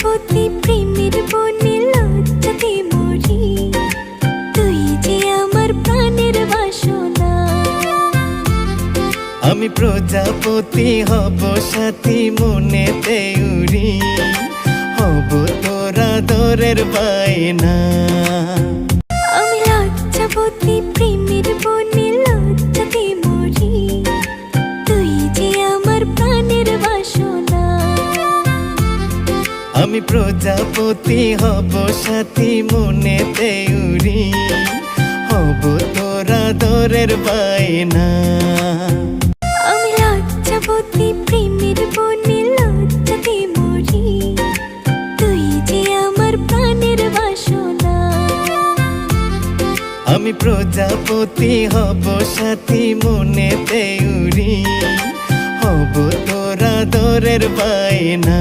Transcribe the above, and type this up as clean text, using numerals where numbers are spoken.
লজ্জাবতী প্রেমের বনে লজ্জাতে মরি, তুই যে আমার প্রাণের বাসনা। আমি প্রজাপতি হব সাথী মনেতে উড়ি, হব তোরা দরের বায়না। আমি লজ্জাবতী প্রেমের বনে লজ্জাতে মরি, তুই যে আমার প্রাণের বাসনা। আমি প্রজাপতি হব সাথী মনেতে উড়ি, হব তোরা দরের বায়না। আমি লজ্জাবতী প্রেমের বনে লজ্জাতে মরি, তুই যে আমার প্রাণের বাসনা। আমি প্রজাপতি হব সাথী মনেতে উড়ি, হব তোরা দরের বায়না।